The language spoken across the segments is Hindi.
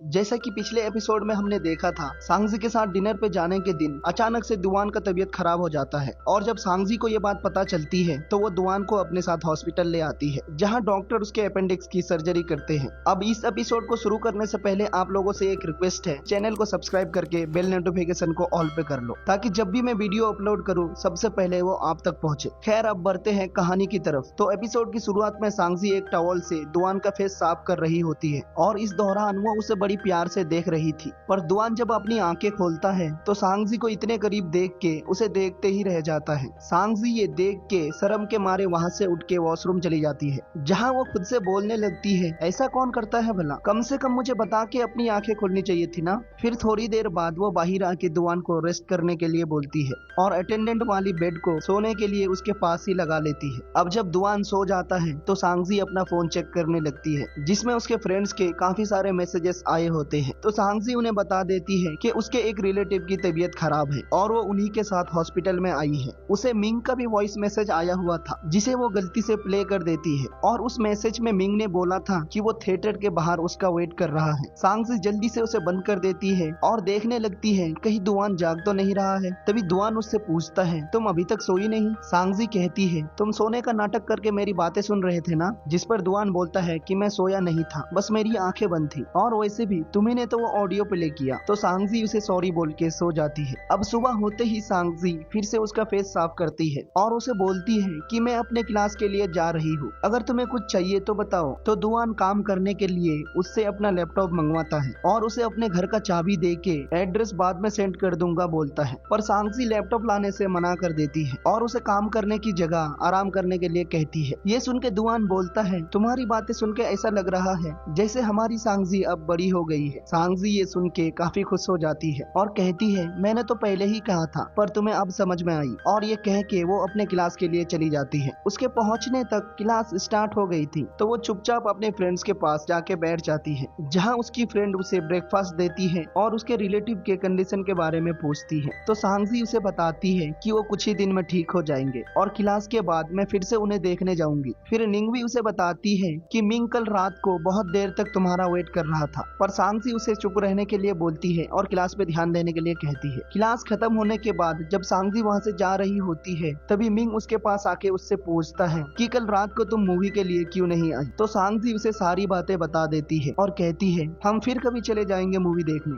जैसा कि पिछले एपिसोड में हमने देखा था, सांगजी के साथ डिनर पे जाने के दिन अचानक से दुआन का तबीयत खराब हो जाता है और जब सांगजी को ये बात पता चलती है तो वो दुआन को अपने साथ हॉस्पिटल ले आती है, जहां डॉक्टर उसके अपेंडिक्स की सर्जरी करते हैं। अब इस एपिसोड को शुरू करने से पहले आप लोगों से एक रिक्वेस्ट है, चैनल को सब्सक्राइब करके बेल नोटिफिकेशन को ऑल पे कर लो ताकि जब भी मैं वीडियो अपलोड करूँ सबसे पहले वो आप तक पहुंचे। खैर, अब बढ़ते हैं कहानी की तरफ। तो एपिसोड की शुरुआत में सांगजी एक टॉवल से दुआन का फेस साफ कर रही होती है और इस दौरान वो उसे बड़ी प्यार से देख रही थी, पर दुआन जब अपनी आंखें खोलता है तो सांगजी को इतने करीब देख के उसे देखते ही रह जाता है। सांगजी ये देख के शर्म के मारे वहाँ से उठ के वॉशरूम चली जाती है, जहाँ वो खुद से बोलने लगती है, ऐसा कौन करता है भला, कम से कम मुझे बता के अपनी आंखें खोलनी चाहिए थी ना। फिर थोड़ी देर बाद वो बाहर आके दुआन को रेस्ट करने के लिए बोलती है और अटेंडेंट वाली बेड को सोने के लिए उसके पास ही लगा लेती है। अब जब दुआन सो जाता है तो सांगजी अपना फोन चेक करने लगती है, जिसमें उसके फ्रेंड्स के काफी सारे मैसेजेस आए होते हैं। तो सांगजी उन्हें बता देती है कि उसके एक रिलेटिव की तबीयत खराब है और वो उन्हीं के साथ हॉस्पिटल में आई है। उसे मिंग का भी वॉइस मैसेज आया हुआ था जिसे वो गलती से प्ले कर देती है और उस मैसेज में मिंग ने बोला था कि वो थिएटर के बाहर उसका वेट कर रहा है। सांगजी जल्दी से उसे बंद कर देती है और देखने लगती है कहीं दुआन जाग तो नहीं रहा है। तभी दुआन उससे पूछता है, तुम अभी तक सोई नहीं? सांगजी कहती है, तुम सोने का नाटक करके मेरी बातें सुन रहे थे ना? जिस पर दुआन बोलता है कि मैं सोया नहीं था, बस मेरी आंखें बंद थी और वैसे भी तुम्ही ने तो वो ऑडियो प्ले किया। तो सांगजी उसे सॉरी बोल के सो जाती है। अब सुबह होते ही सांगजी फिर से उसका फेस साफ करती है और उसे बोलती है कि मैं अपने क्लास के लिए जा रही हूँ, अगर तुम्हें कुछ चाहिए तो बताओ। तो दुआन काम करने के लिए उससे अपना लैपटॉप मंगवाता है और उसे अपने घर का चाबी दे के एड्रेस बाद में सेंड कर दूंगा बोलता है, पर सांगजी लैपटॉप लाने से मना कर देती है और उसे काम करने की जगह आराम करने के लिए कहती है। ये सुन के दुआन बोलता है, तुम्हारी बातें सुन के ऐसा लग रहा है जैसे हमारी सांगजी अब बड़ी हो गई है। सांगजी ये सुन के काफी खुश हो जाती है और कहती है, मैंने तो पहले ही कहा था पर तुम्हें अब समझ में आई, और ये कह के वो अपने क्लास के लिए चली जाती है। उसके पहुंचने तक क्लास स्टार्ट हो गई थी तो वो चुपचाप अपने फ्रेंड्स के पास जाके बैठ जाती है, जहाँ उसकी फ्रेंड उसे ब्रेकफास्ट देती है और उसके रिलेटिव के कंडीशन के बारे में पूछती है। तो सांगजी उसे बताती है कि वो कुछ ही दिन में ठीक हो जाएंगे और क्लास के बाद मैं फिर से उन्हें देखने जाऊंगी। फिर निंग भी उसे बताती है कि मिंग कल रात को बहुत देर तक तुम्हारा वेट कर रहा था, पर सांगजी उसे चुप रहने के लिए बोलती है और क्लास पे ध्यान देने के लिए कहती है। क्लास खत्म होने के बाद जब सांगजी वहाँ से जा रही होती है तभी मिंग उसके पास आके उससे पूछता है कि कल रात को तुम मूवी के लिए क्यों नहीं आई। तो सांगजी उसे सारी बातें बता देती है और कहती है, हम फिर कभी चले जाएंगे मूवी देखने,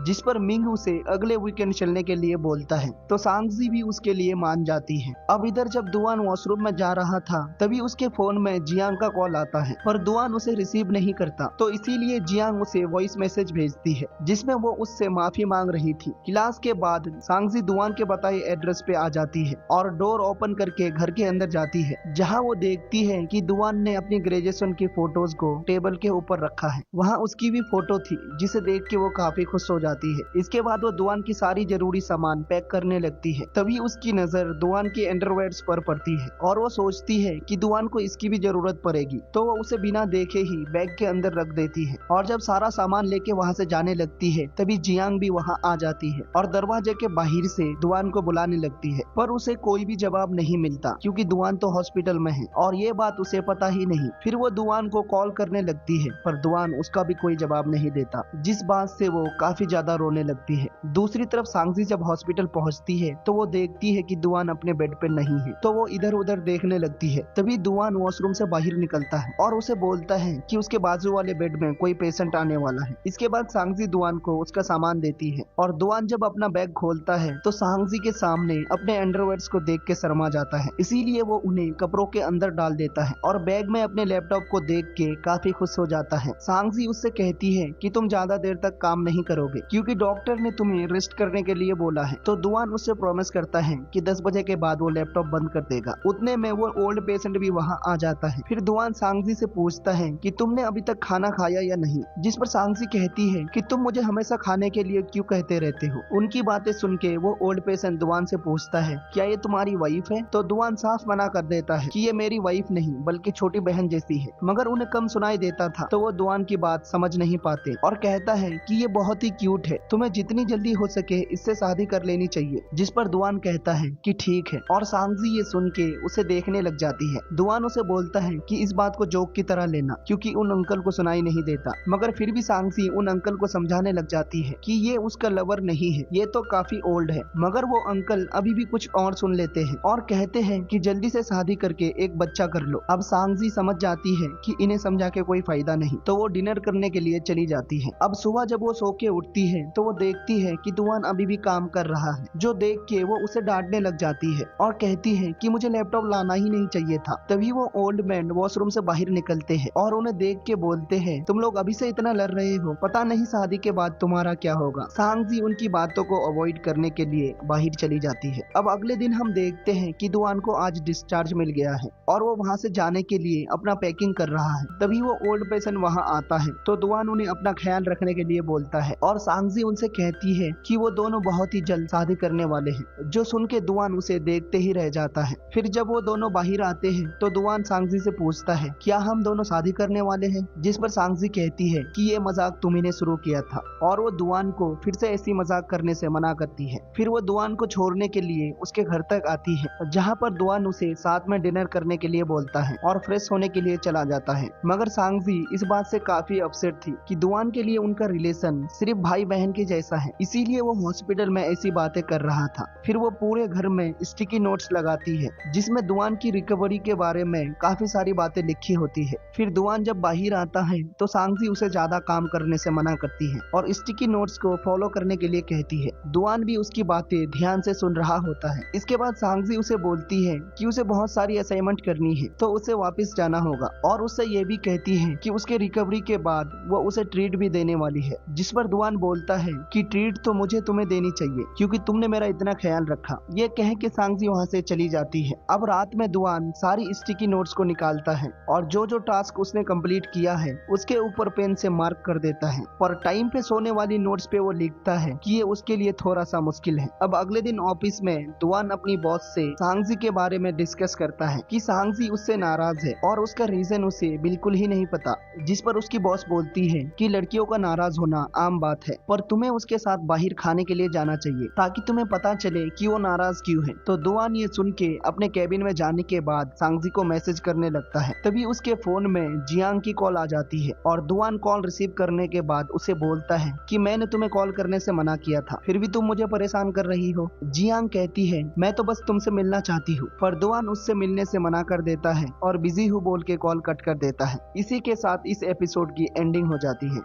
जिस पर मिंग उसे अगले वीकेंड चलने के लिए बोलता है। तो सांगजी भी उसके लिए मान जाती है। अब इधर जब दुआन वॉशरूम में जा रहा था तभी उसके फोन में जियांग का कॉल आता है, पर दुआन उसे रिसीव नहीं करता, तो इसीलिए जियांग उसे वॉइस मैसेज भेजती है जिसमें वो उससे माफी मांग रही थी। क्लास के बाद सांगजी दुआन के बताए एड्रेस पे आ जाती है और डोर ओपन करके घर के अंदर जाती है, जहाँ वो देखती है कि दुआन ने अपनी ग्रेजुएशन की फोटोज को टेबल के ऊपर रखा है। वहाँ उसकी भी फोटो थी जिसे देख के वो काफी खुश हो जाती है। इसके बाद वो दुआन की सारी जरूरी सामान पैक करने लगती है। तभी उसकी नजर दुआन की अंडरवेयर्स पर पड़ती है और वो सोचती है कि दुआन को इसकी भी जरूरत पड़ेगी, तो वो उसे बिना देखे ही बैग के अंदर रख देती है। और जब सारा सामान लेके वहाँ से जाने लगती है तभी जियांग भी वहाँ आ जाती है और दरवाजे के बाहर से दुआन को बुलाने लगती है, पर उसे कोई भी जवाब नहीं मिलता क्योंकि दुआन तो हॉस्पिटल में है और ये बात उसे पता ही नहीं। फिर वो दुआन को कॉल करने लगती है पर दुआन उसका भी कोई जवाब नहीं देता, जिस बात से वो काफी ज्यादा रोने लगती है। दूसरी तरफ सांगजी जब हॉस्पिटल पहुंचती है तो वो देखती है कि दुआन अपने बेड पे नहीं है, तो वो इधर उधर देखने लगती है। तभी दुआन वॉशरूम से बाहर निकलता है और उसे बोलता है कि उसके बाजू वाले बेड में कोई पेशेंट आने वाला है। इसके बाद सांगजी दुआन को उसका सामान देती है और दुआन जब अपना बैग खोलता है तो सांगजी के सामने अपने अंडरवेयर्स को देख के शर्मा जाता है, इसीलिए वो उन्हें कपड़ों के अंदर डाल देता है और बैग में अपने लैपटॉप को देख के काफी खुश हो जाता है। सांगजी उससे कहती है कि तुम ज्यादा देर तक काम नहीं करोगे क्योंकि डॉक्टर ने तुम्हें रेस्ट करने के लिए बोला है। तो दुआन उससे प्रॉमिस करता है कि 10 बजे के बाद वो लैपटॉप बंद कर देगा। उतने में वो ओल्ड पेशेंट भी वहाँ आ जाता है। फिर दुआन सांगजी से पूछता है कि तुमने अभी तक खाना खाया या नहीं, जिस पर सांगजी कहती है कि तुम मुझे हमेशा खाने के लिए क्यों कहते रहते हो। उनकी बातें सुन के वो ओल्ड पेशेंट दुआन से पूछता है, क्या ये तुम्हारी वाइफ है? तो दुआन साफ मना कर देता है कि ये मेरी वाइफ नहीं बल्कि छोटी बहन जैसी है, मगर उन्हें कम सुनाई देता था तो वो दुआन की बात समझ नहीं पाते और कहता है कि ये बहुत ही क्यूट है, तुम्हें जितनी जल्दी हो सके इससे शादी कर लेनी चाहिए। जिस पर दुआन कहता है कि ठीक है, और सांगजी ये सुन के उसे देखने लग जाती है। दुआन उसे बोलता है कि इस बात को जोक की तरह लेना, क्योंकि उन अंकल को सुनाई नहीं देता। मगर फिर भी सांगजी उन अंकल को समझाने लग जाती है कि ये उसका लवर नहीं है, ये तो काफी ओल्ड है। मगर वो अंकल अभी भी कुछ और सुन लेते हैं और कहते हैं कि जल्दी से शादी करके एक बच्चा कर लो। अब सांगजी समझ जाती है कि इन्हें समझा के कोई फायदा नहीं, तो वो डिनर करने के लिए चली जाती है। अब सुबह जब वो सो के उठती है तो वो देखती है कि दुआन अभी भी काम कर रहा है, जो देख के वो उसे डांटने लग जाती है और कहती है कि मुझे लैपटॉप लाना ही नहीं चाहिए था। तभी वो ओल्ड मैन वॉशरूम से बाहर निकलते हैं और उन्हें देख के बोलते हैं, तुम लोग अभी से इतना लड़ रहे हो, पता नहीं शादी के बाद तुम्हारा क्या होगा। सांगजी उनकी बातों को अवॉइड करने के लिए बाहर चली जाती है। अब अगले दिन हम देखते हैं कि दुआन को आज डिस्चार्ज मिल गया है और वो वहाँ से जाने के लिए अपना पैकिंग कर रहा है। तभी वो ओल्ड पर्सन वहाँ आता है तो दुआन उन्हें अपना ख्याल रखने के लिए बोलता है और सांगजी उनसे कहती है कि वो दोनों बहुत ही जल्द शादी करने वाले हैं, जो सुन के दुआन उसे देखते ही रह जाता है। फिर जब वो दोनों बाहर आते हैं तो दुआन सांगजी से पूछता है, क्या हम दोनों शादी करने वाले हैं? जिस पर सांगजी कहती है कि ये मजाक तुम ही ने शुरू किया था, और वो दुआन को फिर से ऐसी मजाक करने से मना करती है। फिर वो दुआन को छोड़ने के लिए उसके घर तक आती है, जहाँ पर दुआन उसे साथ में डिनर करने के लिए बोलता है और फ्रेश होने के लिए चला जाता है। मगर सांगजी इस बात से काफी अपसेट थी कि दुआन के लिए उनका रिलेशन सिर्फ भाई बहन के जैसा है, इसीलिए वो हॉस्पिटल में ऐसी बातें कर रहा था। फिर वो पूरे घर में स्टिकी नोट्स लगाती है जिसमें दुआन की रिकवरी के बारे में काफी सारी बातें लिखी होती है। फिर दुआन जब बाहर आता है तो सांगजी उसे ज्यादा काम करने से मना करती है और स्टिकी नोट्स को फॉलो करने के लिए कहती है। दुआन भी उसकी बातें ध्यान से सुन रहा होता है। इसके बाद सांगजी उसे बोलती है कि उसे बहुत सारी असाइनमेंट करनी है तो उसे वापस जाना होगा, और उससे ये भी कहती है कि उसके रिकवरी के बाद वो उसे ट्रीट भी देने वाली है। जिस पर दुआन बोलता है कि ट्रीट तो मुझे तुम्हें देनी चाहिए क्योंकि तुमने मेरा इतना ख्याल रखा। ये कह के सांगजी वहाँ से चली जाती है। अब रात में दुआन सारी स्टिकी नोट्स को निकालता है और जो जो टास्क उसने कंप्लीट किया है उसके ऊपर पेन से मार्क कर देता है, और टाइम पे सोने वाली नोट्स पे वो लिखता है कि ये उसके लिए थोड़ा सा मुश्किल है। अब अगले दिन ऑफिस में दुआन अपनी बॉस से सांगजी के बारे में डिस्कस करता है कि सांगजी उससे नाराज है और उसका रीजन उसे बिल्कुल ही नहीं पता। जिस पर उसकी बॉस बोलती है कि लड़कियों का नाराज होना आम बात है, पर तुम्हें उसके साथ बाहर खाने के लिए जाना चाहिए ताकि तुम्हें पता चले कि वो नाराज क्यों है। तो दुआन ये सुन के अपने कैबिन में जाने के बाद सांगजी को मैसेज करने लगता है। तभी उसके फोन में जियांग की कॉल आ जाती है और दुआन कॉल रिसीव करने के बाद उसे बोलता है कि मैंने तुम्हें कॉल करने से मना किया था, फिर भी तुम मुझे परेशान कर रही हो। जियांग कहती है, मैं तो बस तुमसे मिलना चाहती हूँ, पर दुआन उससे मिलने से मना कर देता है और बिजी हूँ बोल के कॉल कट कर देता है। इसी के साथ इस एपिसोड की एंडिंग हो जाती है।